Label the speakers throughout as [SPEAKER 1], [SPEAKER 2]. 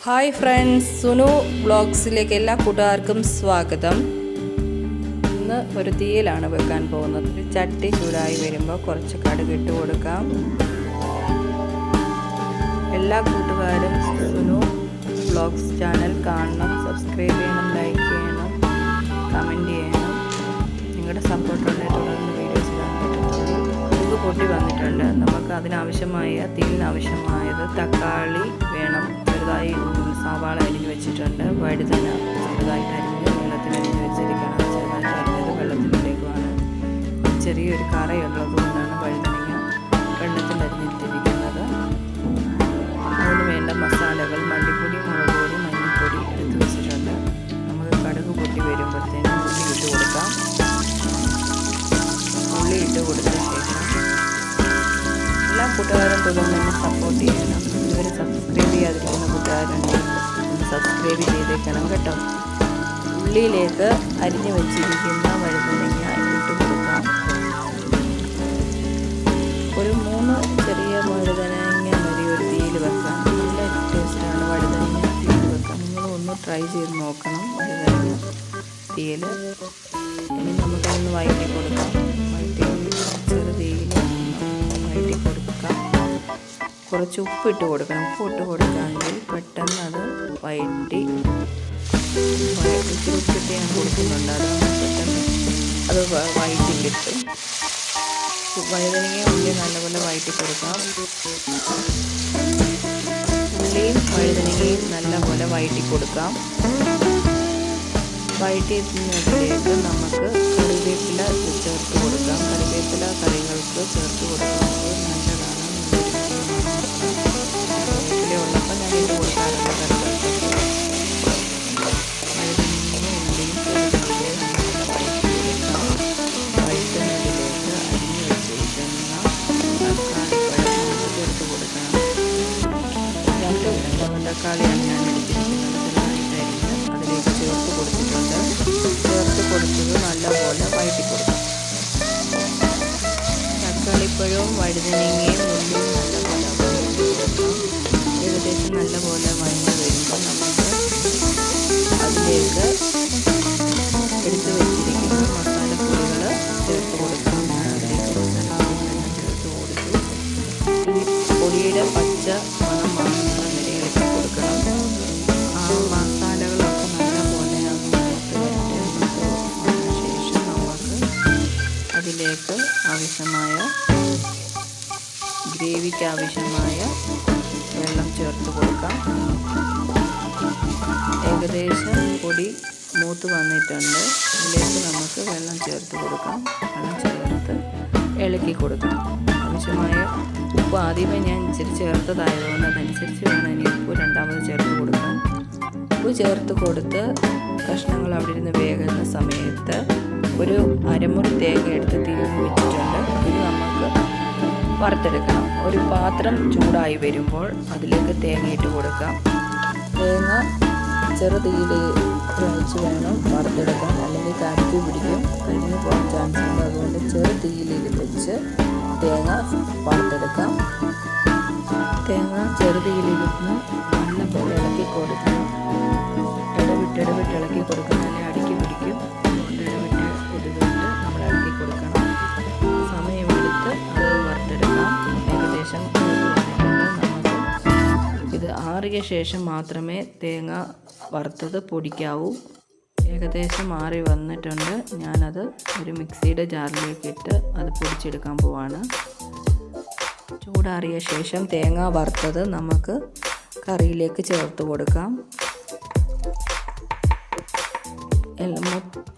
[SPEAKER 1] Hi friends, Sunu വ്ളോഗ്സിലേക്ക് എല്ലാ കൂട്ടുകാർക്കും സ്വാഗതം. ഇന്ന് ഒരു തീയിലാണ് വെക്കാൻ പോകുന്നത്. ഒരു ചട്ടി ചൂടായി വരുമ്പോൾ കുറച്ച് കടുക് ഇട്ട് കൊടുക്കാം. എല്ലാ കൂട്ടുകാരും സുനു വ്ളോഗ്സ് ചാനൽ കാണണം, സബ്സ്ക്രൈബ് ചെയ്യണം, ലൈക്ക് ചെയ്യണം, കമൻറ്റ് ചെയ്യണം. നിങ്ങളുടെ സപ്പോർട്ടുണ്ട് തുടർന്ന് വീഡിയോസ് കണ്ടിട്ടുണ്ട്. പൊട്ടി വന്നിട്ടുണ്ട്. നമുക്ക് തീയിനാവശ്യമായത് തക്കാളി വേണം. ചെറുതായി സവാള അരിഞ്ഞ് വെച്ചിട്ടുണ്ട്. വഴുതന ചെറുതായിട്ട് അരിഞ്ഞ് വെള്ളത്തിൽ അരിഞ്ഞ് വെച്ചിരിക്കണം. ചെറുതായിട്ട് അരിഞ്ഞത് വെള്ളത്തിലിട്ടേക്കുവാണ്. ചെറിയൊരു കറയുള്ളത് കൊണ്ടാണ് വഴുതനങ്ങ വെള്ളത്തിൽ അരിഞ്ഞിട്ടിരിക്കുന്നത്. അതിന് വേണ്ട മസാലകൾ മല്ലിപ്പൊടി, മുളക് പൊടി, മഞ്ഞൾപ്പൊടി എടുത്ത് വെച്ചിട്ടുണ്ട്. നമുക്ക് കടുക് പൊട്ടി വരുമ്പോഴത്തേനും ഉള്ളി ഇട്ട് കൊടുക്കാം. ഉള്ളി ഇട്ട് കൊടുത്ത ശേഷം എല്ലാ കൂട്ടുകാരും തുടർന്ന് എന്നെ സപ്പോർട്ട് ചെയ്യണം. ഇതുവരെ സബ്സ്ക്രൈബ് ചെയ്യാതിരിക്കുന്ന കൂട്ടുകാരുണ്ടെങ്കിൽ ഒന്ന് സബ്സ്ക്രൈബ് ചെയ്തേക്കണം കേട്ടോ. ഉള്ളിയിലേക്ക് അരിഞ്ഞു വെച്ചിരിക്കുന്ന വഴുതനങ്ങ ഇട്ട് കൊടുക്കാം. ഒരു 3 ചെറിയ വഴുതനങ്ങ മതി ഒരു തീയിൽ വെക്കാൻ. നല്ല ടേസ്റ്റാണ് വഴുതനങ്ങ തീയിൽ വെക്കാൻ. നിങ്ങളൊന്ന് ട്രൈ ചെയ്ത് നോക്കണം വഴുതനങ്ങ തീയിൽ. ഇനി നമുക്കൊന്ന് വഴറ്റി കൊടുക്കാം. ചെറുതീയിൽ വഴറ്റി കൊടുക്കാം. കുറച്ച് ഉപ്പിട്ട് കൊടുക്കണം. ഉപ്പിട്ട് കൊടുക്കാമെങ്കിൽ പെട്ടെന്ന് അത് വഴറ്റി ഇച്ചിരി ഉപ്പിട്ട് ഞാൻ കൊടുക്കുന്നുണ്ട്. അത് പെട്ടെന്ന് അത് വഴറ്റി കിട്ടും. വഴുതനങ്ങ ഉള്ളി നല്ലപോലെ വഴറ്റി കൊടുക്കാം. ഉള്ളിയും വഴുതനങ്ങയും നല്ലപോലെ വഴറ്റി കൊടുക്കാം. വഴറ്റിയതിലേക്ക് നമുക്ക് കറിവേപ്പില ചേർത്ത് കൊടുക്കാം. കറിവേപ്പില കറികൾക്ക് ചേർത്ത് കൊടുക്കുന്നത് നല്ലതാണ്. കറിവേപ്പില ഉള്ളപ്പോൾ ഞാൻ ഇട്ട് കൊടുക്കാറുണ്ട് കറികൾക്ക്. വഴുതനങ്ങയും ഉള്ളിയും വഴറ്റുന്നതിലേക്ക് അരിഞ്ഞ് വെച്ചിരിക്കുന്ന തക്കാളിപ്പഴം നമുക്ക് ചേർത്ത് കൊടുക്കണം. 2 തക്കാളിയാണ് ഞാൻ എടുത്തിരിക്കുന്നത്. അതിലേക്ക് ചേർത്ത് കൊടുത്തിട്ടുണ്ട്. ചേർത്ത് കൊടുത്തത് നല്ലപോലെ വഴറ്റി കൊടുക്കാം. തക്കാളിപ്പഴവും വഴുതനങ്ങയും ഉള്ളിയും നല്ലപോലെ വഴറ്റി കൊടുക്കാം. ഏകദേശം നല്ലപോലെ വഴഞ്ഞ് വരുമ്പോൾ നമുക്ക് അതിലേക്ക് എടുത്ത് വെച്ചിരിക്കുന്ന മസാലപ്പൊടികൾ ചേർത്ത് കൊടുക്കാം. അതിലേക്ക് മസാലപ്പൊടികളെല്ലാം ചേർത്ത് കൊടുത്തു. ഈ പൊടിയുടെ പച്ച മണം മാറുന്ന വരെ ഇളക്കി കൊടുക്കണം. ആ മസാലകളൊക്കെ നല്ലപോലെ ശേഷം നമുക്ക് അതിലേക്ക് ആവശ്യമായ ഗ്രേവിക്ക് ആവശ്യമായ വെള്ളം ചേർത്ത് കൊടുക്കാം. ഏകദേശം പൊടി മൂത്ത് വന്നിട്ടുണ്ട്. അതിലേക്ക് നമുക്ക് വെള്ളം ചേർത്ത് കൊടുക്കാം. വെള്ളം ചേർത്ത് ഇളക്കി കൊടുക്കാം. ആവശ്യമായ ഉപ്പ് ആദ്യമേ ഞാൻ ഇച്ചിരി ചേർത്തതായതുകൊണ്ട് അതനുസരിച്ച് വേണം ഇനി ഉപ്പ് രണ്ടാമത് ചേർത്ത് കൊടുക്കാൻ. ഉപ്പ് ചേർത്ത് കൊടുത്ത് കഷ്ണങ്ങൾ അവിടെ ഇരുന്ന് വേകുന്ന സമയത്ത് ഒരു അരമുറി തേങ്ങ എടുത്ത് തിരിഞ്ഞ് വെച്ചിട്ടുണ്ട്. ഇത് നമുക്ക് വറുത്തെടുക്കണം. ഒരു പാത്രം ചൂടായി വരുമ്പോൾ അതിലേക്ക് തേങ്ങ ഇട്ട് കൊടുക്കാം. തേങ്ങ ചെറുതീയിൽ വെച്ച് വേണം വറുത്തെടുക്കാൻ, അല്ലെങ്കിൽ കരിക്ക് പിടിക്കും, കരിഞ്ഞ് പോകാൻ ചാൻസ് ഉണ്ട്. അതുകൊണ്ട് ചെറുതീയിൽ വെച്ച് തേങ്ങ വറുത്തെടുക്കാം. തേങ്ങ ചെറുതീയിലിരുന്ന് നല്ലപോലെ ഇളക്കി കൊടുക്കണം. ഇടവിട്ട് ഇളക്കി കൊടുക്കണം, അല്ലെങ്കിൽ അടുക്കി പിടിക്കും. ഇടവിട്ട് നമ്മൾ ഇളക്കി കൊടുക്കണം. സമയമെടുത്ത് അത് വറുത്തെടുക്കാം. ഏകദേശം നമുക്ക് ഇത് ആറിയ ശേഷം മാത്രമേ തേങ്ങ വറുത്തത് പൊടിക്കാവൂ. ഏകദേശം ആറി വന്നിട്ടുണ്ട്. ഞാനത് ഒരു മിക്സിയുടെ ജാറിലേക്ക് ഇട്ട് അത് പൊടിച്ചെടുക്കാൻ പോവാണ്. ചൂടാറിയ ശേഷം തേങ്ങ വറുത്തത് നമുക്ക് കറിയിലേക്ക് ചേർത്ത് കൊടുക്കാം.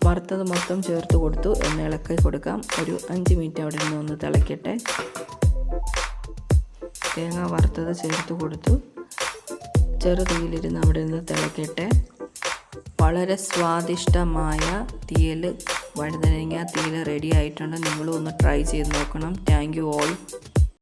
[SPEAKER 1] വറുത്തത് മൊത്തം ചേർത്ത് കൊടുത്തു. എണ്ണ ഇളക്കി കൊടുക്കാം. ഒരു 5 മിനിറ്റ് അവിടെ നിന്ന് ഒന്ന് തിളയ്ക്കട്ടെ. തേങ്ങ വറുത്തത് ചേർത്ത് കൊടുത്തു. ചെറുതീയിലിരുന്ന് അവിടെ നിന്ന് തിളയ്ക്കട്ടെ. വളരെ സ്വാദിഷ്ടമായ വഴുതനങ്ങ തീയൽ റെഡി ആയിട്ടുണ്ട്. നിങ്ങളും ഒന്ന് ട്രൈ ചെയ്ത് നോക്കണം. Thank you all.